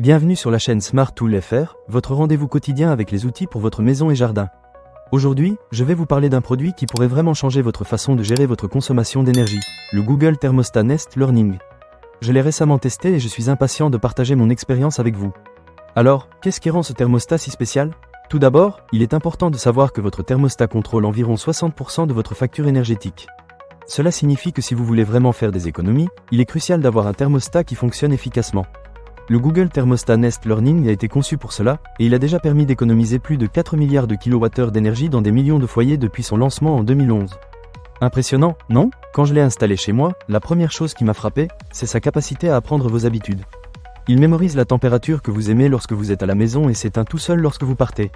Bienvenue sur la chaîne Smart Tool FR, votre rendez-vous quotidien avec les outils pour votre maison et jardin. Aujourd'hui, je vais vous parler d'un produit qui pourrait vraiment changer votre façon de gérer votre consommation d'énergie, le Google Thermostat Nest Learning. Je l'ai récemment testé et je suis impatient de partager mon expérience avec vous. Alors, qu'est-ce qui rend ce thermostat si spécial ? Tout d'abord, il est important de savoir que votre thermostat contrôle environ 60% de votre facture énergétique. Cela signifie que si vous voulez vraiment faire des économies, il est crucial d'avoir un thermostat qui fonctionne efficacement. Le Google Thermostat Nest Learning a été conçu pour cela, et il a déjà permis d'économiser plus de 4 milliards de kWh d'énergie dans des millions de foyers depuis son lancement en 2011. Impressionnant, non ? Quand je l'ai installé chez moi, la première chose qui m'a frappé, c'est sa capacité à apprendre vos habitudes. Il mémorise la température que vous aimez lorsque vous êtes à la maison et s'éteint tout seul lorsque vous partez.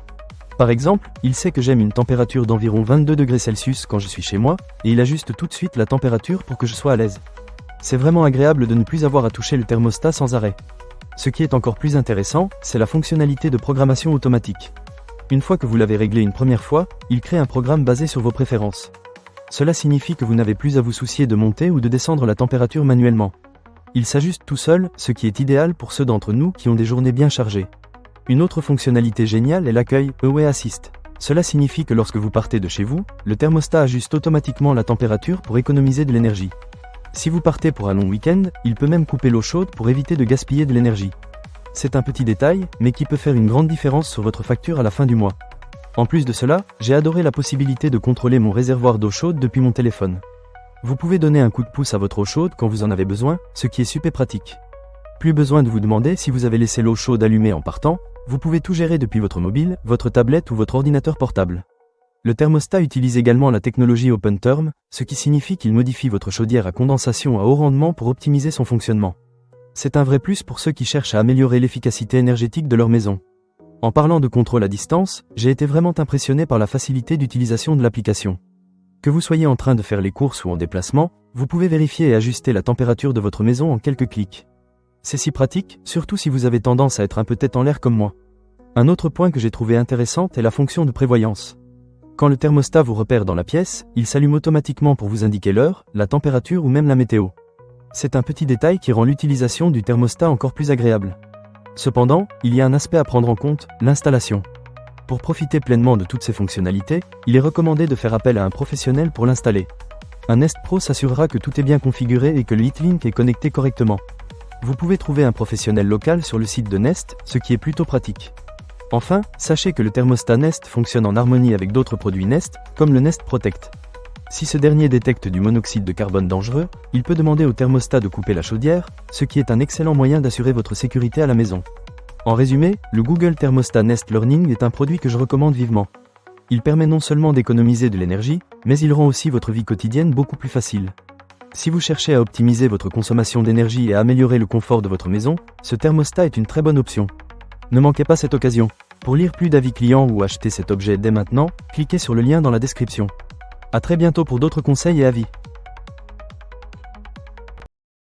Par exemple, il sait que j'aime une température d'environ 22 degrés Celsius quand je suis chez moi, et il ajuste tout de suite la température pour que je sois à l'aise. C'est vraiment agréable de ne plus avoir à toucher le thermostat sans arrêt. Ce qui est encore plus intéressant, c'est la fonctionnalité de programmation automatique. Une fois que vous l'avez réglé une première fois, il crée un programme basé sur vos préférences. Cela signifie que vous n'avez plus à vous soucier de monter ou de descendre la température manuellement. Il s'ajuste tout seul, ce qui est idéal pour ceux d'entre nous qui ont des journées bien chargées. Une autre fonctionnalité géniale est l'accueil Away Assist. Cela signifie que lorsque vous partez de chez vous, le thermostat ajuste automatiquement la température pour économiser de l'énergie. Si vous partez pour un long week-end, il peut même couper l'eau chaude pour éviter de gaspiller de l'énergie. C'est un petit détail, mais qui peut faire une grande différence sur votre facture à la fin du mois. En plus de cela, j'ai adoré la possibilité de contrôler mon réservoir d'eau chaude depuis mon téléphone. Vous pouvez donner un coup de pouce à votre eau chaude quand vous en avez besoin, ce qui est super pratique. Plus besoin de vous demander si vous avez laissé l'eau chaude allumée en partant, vous pouvez tout gérer depuis votre mobile, votre tablette ou votre ordinateur portable. Le thermostat utilise également la technologie OpenTherm, ce qui signifie qu'il modifie votre chaudière à condensation à haut rendement pour optimiser son fonctionnement. C'est un vrai plus pour ceux qui cherchent à améliorer l'efficacité énergétique de leur maison. En parlant de contrôle à distance, j'ai été vraiment impressionné par la facilité d'utilisation de l'application. Que vous soyez en train de faire les courses ou en déplacement, vous pouvez vérifier et ajuster la température de votre maison en quelques clics. C'est si pratique, surtout si vous avez tendance à être un peu tête en l'air comme moi. Un autre point que j'ai trouvé intéressant est la fonction de prévoyance. Quand le thermostat vous repère dans la pièce, il s'allume automatiquement pour vous indiquer l'heure, la température ou même la météo. C'est un petit détail qui rend l'utilisation du thermostat encore plus agréable. Cependant, il y a un aspect à prendre en compte, l'installation. Pour profiter pleinement de toutes ces fonctionnalités, il est recommandé de faire appel à un professionnel pour l'installer. Un Nest Pro s'assurera que tout est bien configuré et que le HeatLink est connecté correctement. Vous pouvez trouver un professionnel local sur le site de Nest, ce qui est plutôt pratique. Enfin, sachez que le thermostat Nest fonctionne en harmonie avec d'autres produits Nest, comme le Nest Protect. Si ce dernier détecte du monoxyde de carbone dangereux, il peut demander au thermostat de couper la chaudière, ce qui est un excellent moyen d'assurer votre sécurité à la maison. En résumé, le Google Thermostat Nest Learning est un produit que je recommande vivement. Il permet non seulement d'économiser de l'énergie, mais il rend aussi votre vie quotidienne beaucoup plus facile. Si vous cherchez à optimiser votre consommation d'énergie et à améliorer le confort de votre maison, ce thermostat est une très bonne option. Ne manquez pas cette occasion. Pour lire plus d'avis clients ou acheter cet objet dès maintenant, cliquez sur le lien dans la description. À très bientôt pour d'autres conseils et avis.